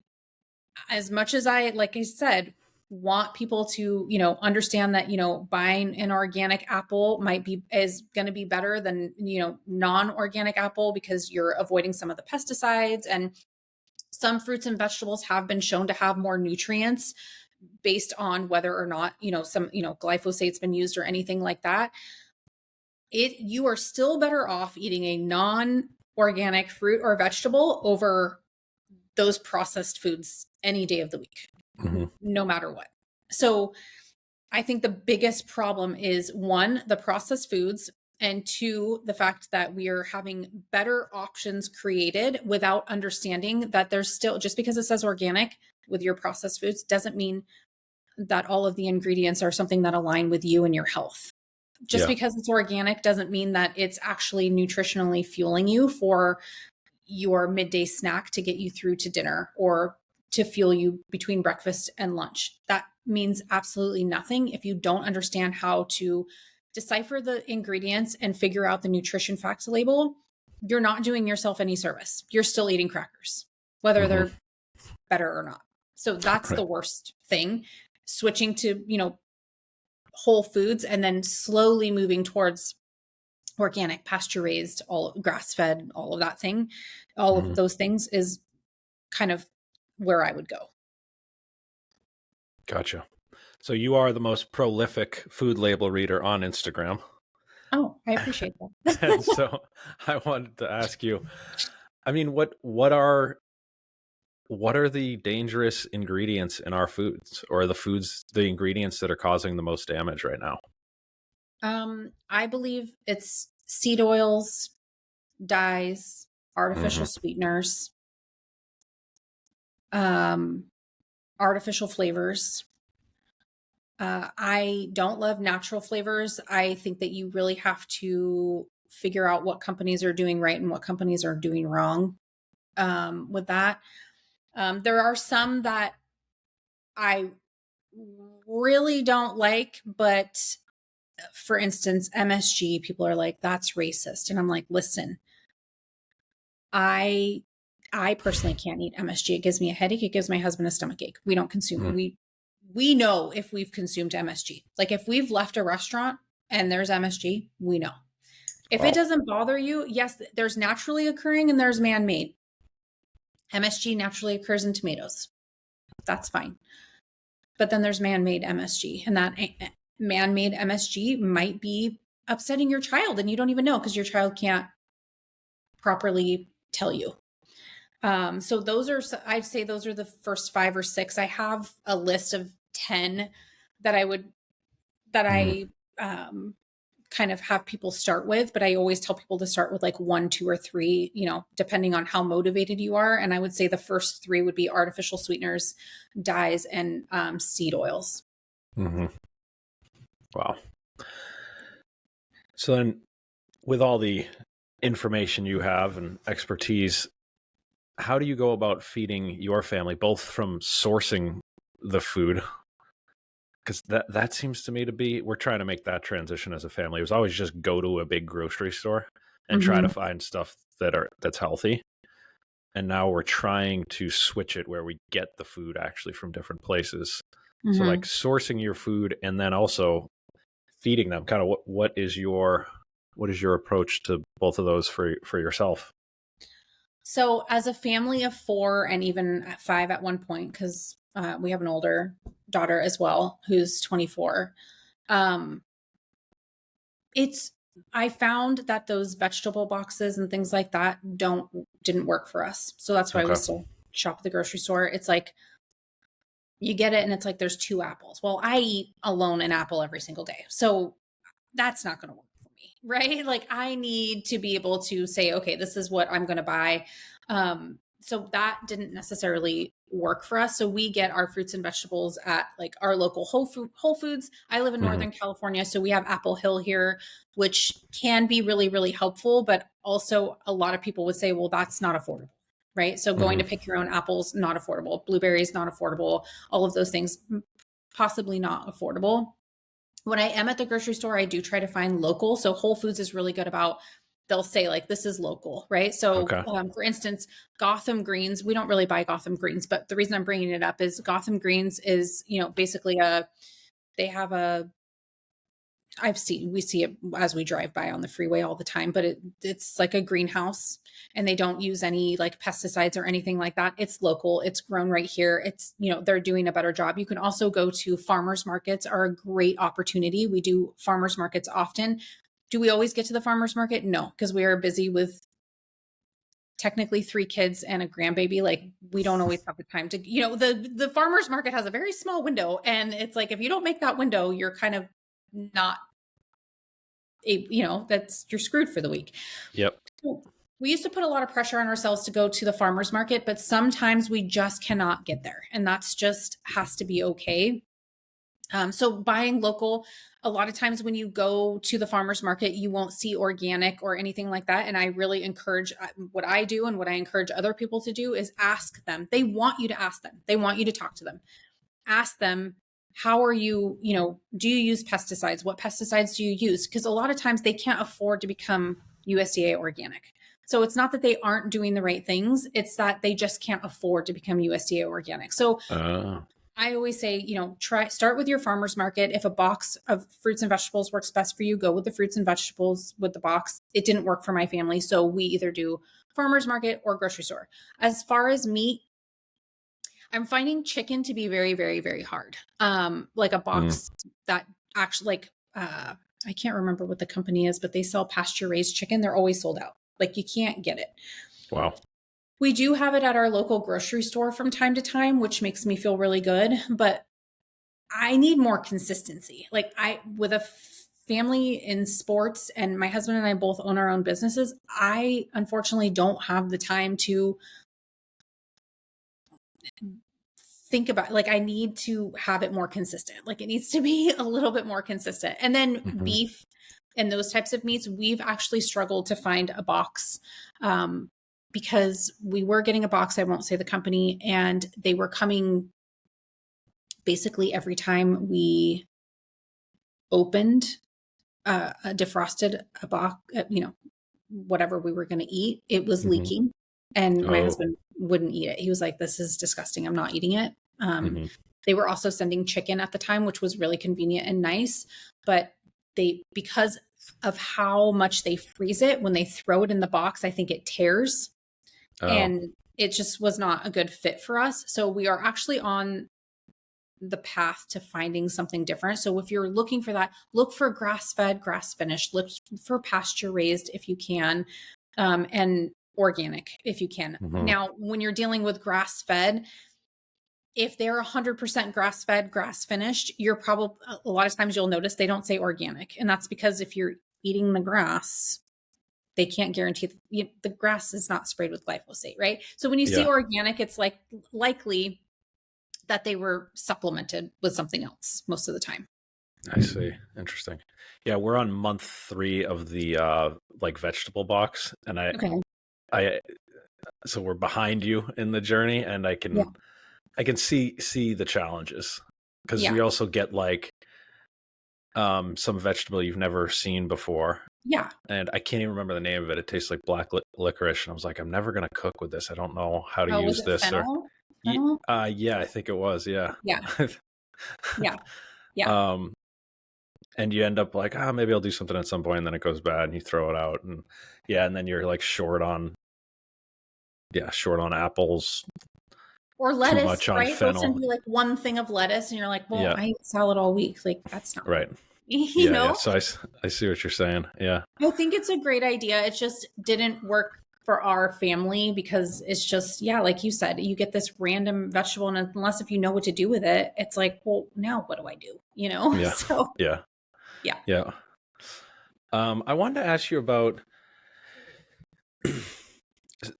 as much as I, like I said, want people to, understand that, buying an organic apple is going to be better than, non-organic apple because you're avoiding some of the pesticides, and some fruits and vegetables have been shown to have more nutrients based on whether or not, some, glyphosate's been used or anything like that. You are still better off eating a non-organic fruit or vegetable over those processed foods any day of the week, Hmm. no matter what. So I think the biggest problem is one, the processed foods, and two, the fact that we are having better options created without understanding that there's still, just because it says organic with your processed foods doesn't mean that all of the ingredients are something that align with you and your health. Just Yeah. because it's organic doesn't mean that it's actually nutritionally fueling you for your midday snack to get you through to dinner or to fuel you between breakfast and lunch. That means absolutely nothing if you don't understand how to decipher the ingredients and figure out the nutrition facts label. You're not doing yourself any service. You're still eating crackers, whether Hmm. they're better or not. So that's Right. the worst thing. Switching to, whole foods and then slowly moving towards organic, pasture raised, all grass fed, all of that thing, all Hmm. of those things is kind of where I would go. Gotcha. So you are the most prolific food label reader on Instagram. Oh, I appreciate And that. so I wanted to ask you, I mean, what are the dangerous ingredients in our foods, or the ingredients that are causing the most damage right now? I believe it's seed oils, dyes, Hmm. artificial sweeteners, um, artificial flavors. I don't love natural flavors. I think that you really have to figure out what companies are doing right and what companies are doing wrong with that. There are some that I really don't like, but for instance, MSG, people are like, that's racist. And I'm like, listen, I personally can't eat MSG. It gives me a headache. It gives my husband a stomach ache. We don't consume Mm. we know if we've consumed MSG. Like if we've left a restaurant and there's MSG, we know. If it Wow. doesn't bother you, yes, there's naturally occurring and there's man-made. MSG naturally occurs in tomatoes. That's fine. But then there's man-made MSG, and that man-made MSG might be upsetting your child and you don't even know because your child can't properly tell you. So those are, I'd say those are the first 5 or 6. I have a list of 10 that Mm. I kind of have people start with, but I always tell people to start with like 1, 2, or 3, depending on how motivated you are. And I would say the first 3 would be artificial sweeteners, dyes, and seed oils. Mm-hmm. Wow. So then, with all the information you have and expertise, how do you go about feeding your family, both from sourcing the food? Because that seems to me to be, we're trying to make that transition as a family. It was always just go to a big grocery store and try to Mm-hmm. find stuff that's healthy. And now we're trying to switch it where we get the food actually from different places. So like Mm-hmm. sourcing your food and then also feeding them. Kind of what is your approach to both of those for yourself? So as a family of 4 and even 5 at one point, because we have an older daughter as well who's 24. Um, it's I found that those vegetable boxes and things like that didn't work for us. So that's why we Okay. still shop at the grocery store. It's like you get it and it's like there's 2 apples. Well, I eat alone an apple every single day. So that's not going to work for me, right? Like I need to be able to say, okay, this is what I'm going to buy. So that didn't necessarily work for us. So we get our fruits and vegetables at like our local Whole Foods. I live in Mm-hmm. Northern California, so we have Apple Hill here, which can be really, really helpful. But also a lot of people would say, well, that's not affordable, right? So going to Mm-hmm. pick your own apples, not affordable. Blueberries, not affordable. All of those things, possibly not affordable. When I am at the grocery store, I do try to find local. So Whole Foods is really good about, they'll say like, this is local, right? So Okay. for instance, Gotham greens, we don't really buy Gotham greens, but the reason I'm bringing it up is Gotham greens is, basically they have we see it as we drive by on the freeway all the time, but it's like a greenhouse and they don't use any like pesticides or anything like that. It's local. It's grown right here. It's, they're doing a better job. You can also go to farmers markets are a great opportunity. We do farmers markets often. Do we always get to the farmers market? No, because we are busy with technically 3 kids and a grandbaby. Like we don't always have the time to, the farmers market has a very small window. And it's like, if you don't make that window, you're kind of not that's you're screwed for the week. Yep. So we used to put a lot of pressure on ourselves to go to the farmers market, but sometimes we just cannot get there. And that's just has to be okay. So buying local, a lot of times when you go to the farmers market, you won't see organic or anything like that. And I really encourage what I do and what I encourage other people to do is ask them. They want you to ask them. They want you to talk to them. Ask them, how are you, do you use pesticides? What pesticides do you use? Because a lot of times they can't afford to become USDA organic. So it's not that they aren't doing the right things. It's that they just can't afford to become USDA organic. So I always say, start with your farmer's market. If a box of fruits and vegetables works best for you, go with the fruits and vegetables with the box. It didn't work for my family. So we either do farmer's market or grocery store. As far as meat, I'm finding chicken to be very, very, very hard. Like a Mm. box that actually I can't remember what the company is, but they sell pasture raised chicken. They're always sold out. Like you can't get it. Wow. We do have it at our local grocery store from time to time, which makes me feel really good, but I need more consistency. Like with a family in sports and my husband and I both own our own businesses, I unfortunately don't have the time to think about, like, I need to have it more consistent. Like it needs to be a little bit more consistent. And then Mm-hmm. beef and those types of meats, we've actually struggled to find a box because we were getting a box. I won't say the company, and they were coming basically every time we opened defrosted a box, whatever we were going to eat, it was Mm-hmm. leaking. And my Oh. husband wouldn't eat it. He was like, this is disgusting. I'm not eating it. Mm-hmm. They were also sending chicken at the time, which was really convenient and nice. But because of how much they freeze it, when they throw it in the box, I think it tears. Oh. And it just was not a good fit for us. So we are actually on the path to finding something different. So if you're looking for that, look for grass-fed, grass-finished, look for pasture-raised if you can, and organic if you can. Mm-hmm. Now, when you're dealing with grass-fed, if they're 100% grass-fed, grass-finished, you're probably, a lot of times you'll notice they don't say organic. And that's because if you're eating the grass, they can't guarantee the grass is not sprayed with glyphosate, right? So when you see Yeah. organic, it's like likely that they were supplemented with something else most of the time. I see. Interesting. Yeah, we're on month 3 of the like vegetable box, and Okay. so we're behind you in the journey, and I Yeah. can see the challenges, because Yeah. we also get like some vegetable you've never seen before, Yeah. and I can't even remember the name of it. It tastes like black licorice, and I was like, I'm never gonna cook with this. I don't know how to Oh, was use it this. Or fennel? Fennel? yeah, I think it was. Yeah. Yeah. Yeah. Yeah. um and you end up like, maybe I'll do something at some point, and then it goes bad and you throw it out, and and then you're like short on apples, Or too lettuce, much on right? They'll send fennel. you like one thing of lettuce and you're like, well, Yeah. I eat salad all week. Like, that's not Right. working. You Yeah. know? So I see what you're saying. Yeah. I think it's a great idea. It just didn't work for our family because it's just, yeah, like you said, you get this random vegetable, and unless if you know what to do with it, it's like, well, now what do I do? Yeah. So Yeah. yeah. Yeah. I wanted to ask you about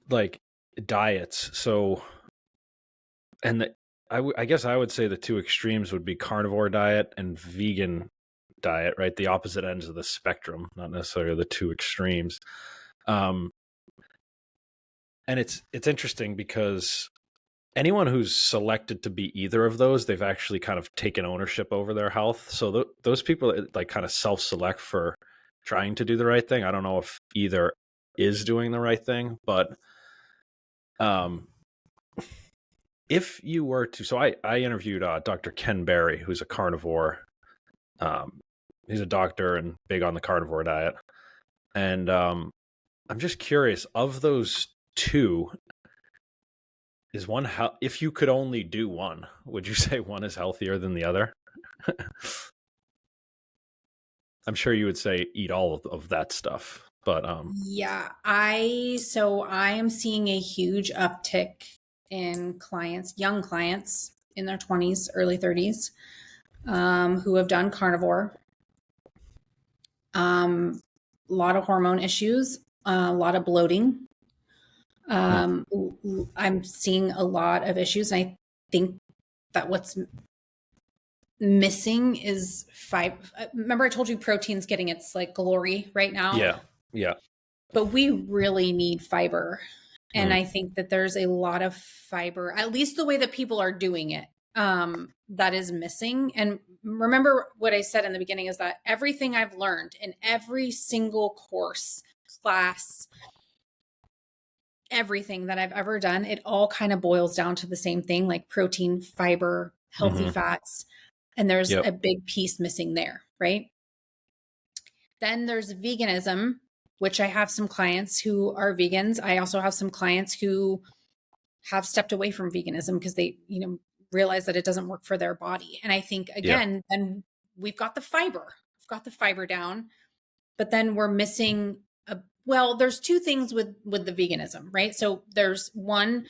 like diets. So, and I guess I would say the two extremes would be carnivore diet and vegan diet, right? The opposite ends of the spectrum, not necessarily the two extremes. Um, and it's interesting because anyone who's selected to be either of those, they've actually kind of taken ownership over their health. So those people that like kind of self-select for trying to do the right thing, I don't know if either is doing the right thing, but um, if you were to, so I interviewed Dr. Ken Berry, who's a carnivore. He's a doctor and big on the carnivore diet. And I'm just curious, of those two, is one how if you could only do one, would you say one is healthier than the other? I'm sure you would say eat all of that stuff, but Yeah, I am seeing a huge uptick in clients, young clients in their 20s, early 30s, who have done carnivore. A lot of hormone issues, a lot of bloating. I'm seeing a lot of issues. And I think that what's missing is fiber. Remember, I told you protein's getting its like glory right now. yeah, But we really need fiber. And mm, I think that there's a lot of fiber, at least the way that people are doing it, that is missing. And remember what I said in the beginning is that everything I've learned in every single course, class, everything that I've ever done, it all kind of boils down to the same thing, like protein, fiber, healthy fats. And there's yep, a big piece missing there, right? Then there's veganism, which I have some clients who are vegans. I also have some clients who have stepped away from veganism because they, realize that it doesn't work for their body. And I think yeah, again, then we've got the fiber. We've got the fiber down, but then we're missing there's two things with the veganism, right? So there's one,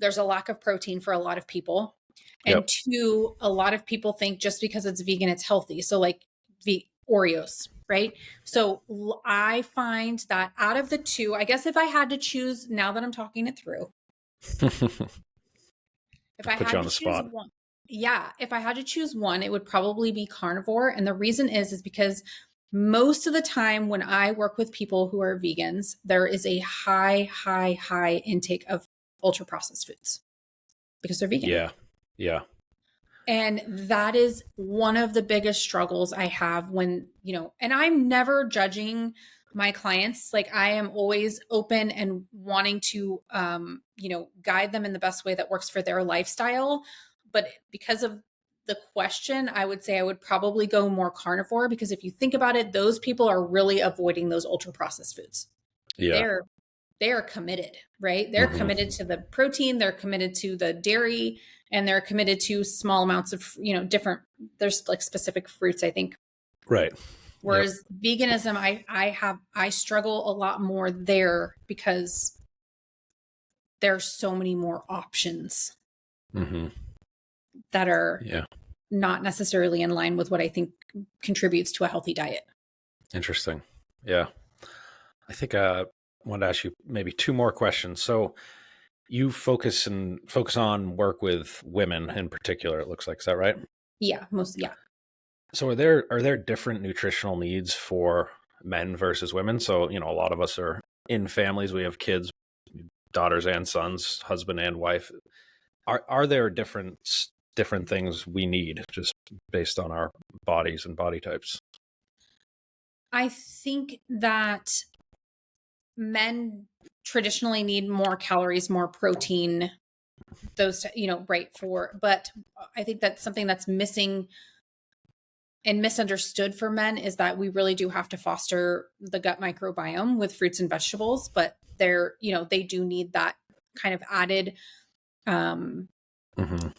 there's a lack of protein for a lot of people. And yep. two, a lot of people think just because it's vegan, it's healthy. So like Oreos, right? So I find that out of the two, I guess if I had to choose, now that I'm talking it through, if I Put you had on to the choose spot. one, yeah, if I had to choose one, it would probably be carnivore. And the reason is because most of the time when I work with people who are vegans, there is a high intake of ultra processed foods because they're vegan. Yeah, yeah, And that is one of the biggest struggles I have when, and I'm never judging my clients. Like I am always open and wanting to, guide them in the best way that works for their lifestyle. But because of the question, I would say I would probably go more carnivore, because if you think about it, those people are really avoiding those ultra processed foods. Yeah. They're committed, right? They're Hmm. committed to the protein, they're committed to the dairy, and they're committed to small amounts of, different, there's like specific fruits, I think. Right. Yep. Whereas veganism, I struggle a lot more there because there's so many more options Hmm. that are Yeah. not necessarily in line with what I think contributes to a healthy diet. Interesting. Yeah. I think I want to ask you maybe two more questions. So you focus on work with women in particular, it looks like. Is that right? Yeah, most, yeah. So are there different nutritional needs for men versus women? So, a lot of us are in families, we have kids, daughters and sons, husband and wife. Are there different things we need just based on our bodies and body types? I think that men traditionally need more calories, more protein, those, right, but I think that's something that's missing and misunderstood for men, is that we really do have to foster the gut microbiome with fruits and vegetables, but they do need that kind of added Hmm.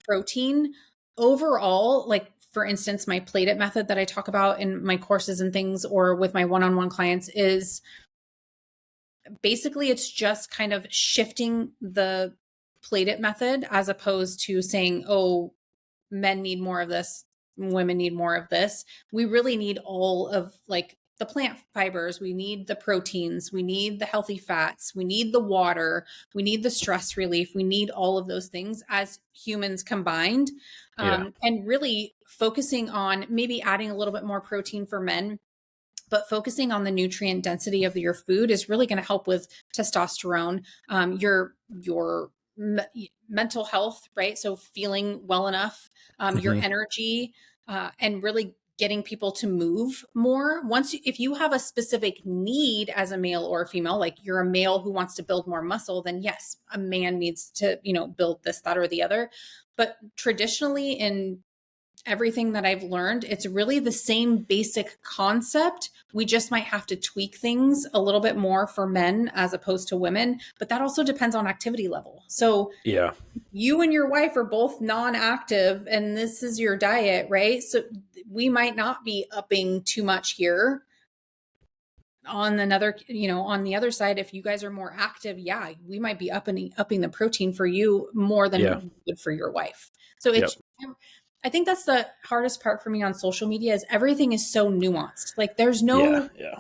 protein overall. Like for instance, my plate it method that I talk about in my courses and things, or with my one-on-one clients, is basically it's just kind of shifting the plate it method, as opposed to saying, oh, men need more of this, women need more of this. We really need all of like the plant fibers, we need the proteins, we need the healthy fats, we need the water, we need the stress relief, we need all of those things as humans combined. Yeah. And really focusing on maybe adding a little bit more protein for men, but focusing on the nutrient density of your food is really going to help with testosterone, your mental health, right? So feeling well enough, your Hmm. energy, and really getting people to move more. If you have a specific need as a male or a female, like you're a male who wants to build more muscle, then yes, a man needs to, build this, that, or the other. But traditionally in everything that I've learned, it's really the same basic concept. We just might have to tweak things a little bit more for men as opposed to women, but that also depends on activity level. So Yeah. you and your wife are both non-active and this is your diet, right? So we might not be upping too much here. On the other side, if you guys are more active, yeah, we might be upping the protein for you more Yeah. than good for your wife. So Yep. I think that's the hardest part for me on social media, is everything is so nuanced. Like there's Yeah. no Yeah.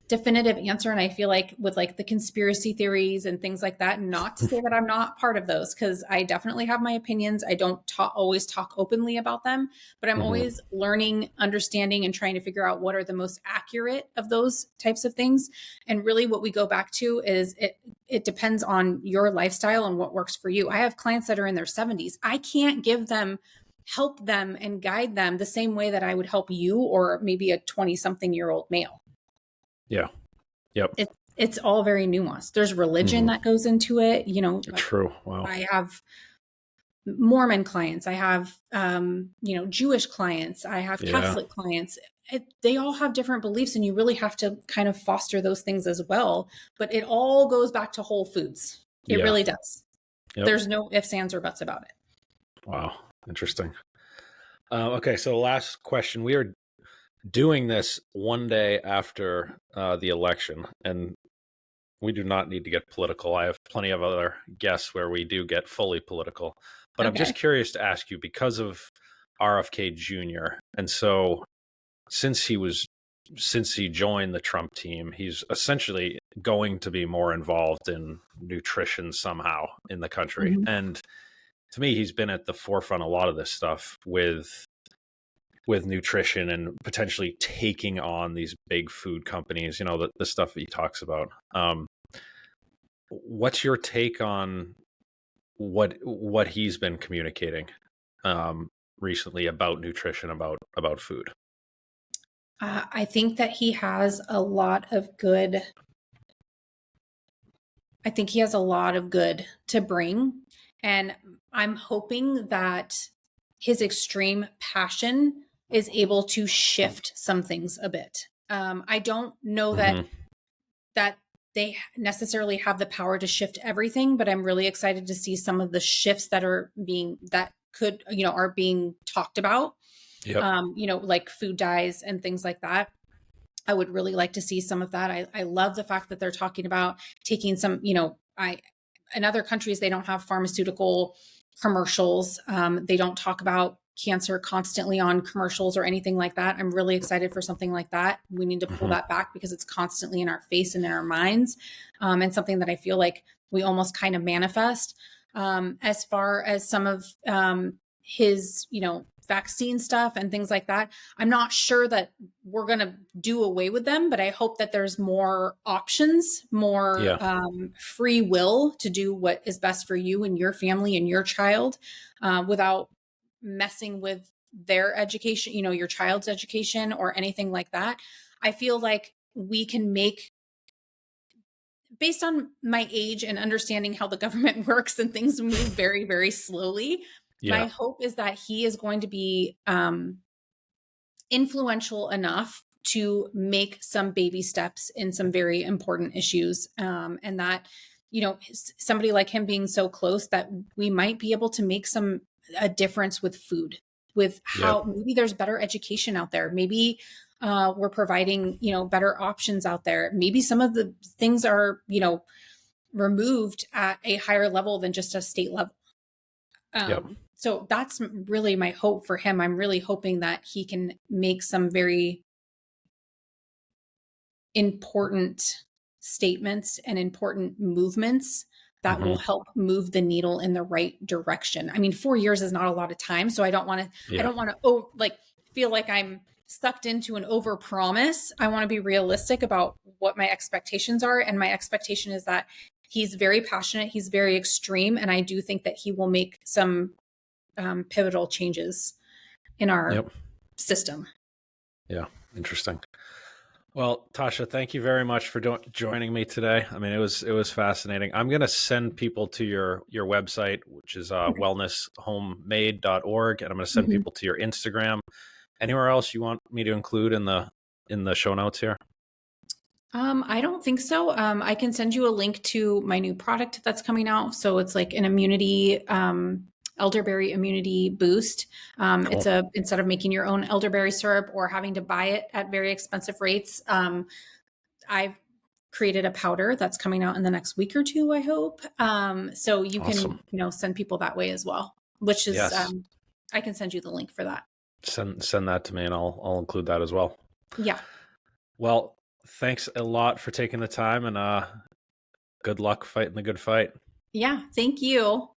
definitive answer. And I feel like with like the conspiracy theories and things like that, not to say that I'm not part of those, because I definitely have my opinions. I don't always talk openly about them, but I'm Hmm. always learning, understanding, and trying to figure out what are the most accurate of those types of things. And really what we go back to is it depends on your lifestyle and what works for you. I have clients that are in their 70s. I can't help them and guide them the same way that I would help you or maybe a 20 something year old male. Yeah. Yep. It's all very nuanced. There's religion Hmm. that goes into it. True. Wow. I have Mormon clients, I have, Jewish clients, I have Yeah. Catholic clients. They all have different beliefs, and you really have to kind of foster those things as well. But it all goes back to whole foods. It Yeah. really does. Yep. There's no ifs, ands, or buts about it. Wow. Interesting. Okay. So last question. We are doing this one day after the election, and we do not need to get political. I have plenty of other guests where we do get fully political. But I'm just Okay. curious to ask you, because of RFK Jr. And so since he joined the Trump team, he's essentially going to be more involved in nutrition somehow in the country. Mhm. And to me, he's been at the forefront of a lot of this stuff with nutrition and potentially taking on these big food companies, the stuff that he talks about. What's your take on what he's been communicating? recently about nutrition, about food? I think that he has a lot of good. I think he has a lot of good to bring, and I'm hoping that his extreme passion is able to shift some things a bit. I don't know Hmm. that they necessarily have the power to shift everything, but I'm really excited to see some of the shifts that are being talked about. Yep. Like food dyes and things like that. I would really like to see some of that. I love the fact that they're talking about taking some, in other countries, they don't have pharmaceutical commercials. They don't talk about cancer constantly on commercials or anything like that. I'm really excited for something like that. We need to pull Hmm. that back because it's constantly in our face and in our minds, and something that I feel like we almost kind of manifest. As far as some of his, vaccine stuff and things like that, I'm not sure that we're going to do away with them, but I hope that there's more options, more Yeah. free will to do what is best for you and your family and your child, without messing with their education, your child's education or anything like that. I feel like we can make, based on my age and understanding how the government works and things move very, very slowly, my Yeah. hope is that he is going to be influential enough to make some baby steps in some very important issues. And that, somebody like him being so close, that we might be able to make a difference with food, with Yep. how maybe there's better education out there. Maybe we're providing, better options out there. Maybe some of the things are, removed at a higher level than just a state level. Yep. So that's really my hope for him. I'm really hoping that he can make some very important statements and important movements that will Hmm. help move the needle in the right direction. I mean, 4 years is not a lot of time, so I don't want to Yeah. feel like I'm sucked into an overpromise. I want to be realistic about what my expectations are, and my expectation is that he's very passionate, he's very extreme, and I do think that he will make some pivotal changes in our Yep. system. Yeah. Interesting. Well, Tasha, thank you very much for joining me today. I mean, it was fascinating. I'm going to send people to your website, which is Okay. wellnesshomemade.org, and I'm going to send Mhm. people to your Instagram. Anywhere else you want me to include in the show notes here? I don't think so. I can send you a link to my new product that's coming out. So it's like an elderberry immunity boost. Cool. Instead of making your own elderberry syrup or having to buy it at very expensive rates, I've created a powder that's coming out in the next week or two, I hope. So you can, Awesome. send people that way as well, which is, Yes. I can send you the link for that. Send that to me, and I'll include that as well. Yeah. Well, thanks a lot for taking the time, and good luck fighting the good fight. Yeah. Thank you.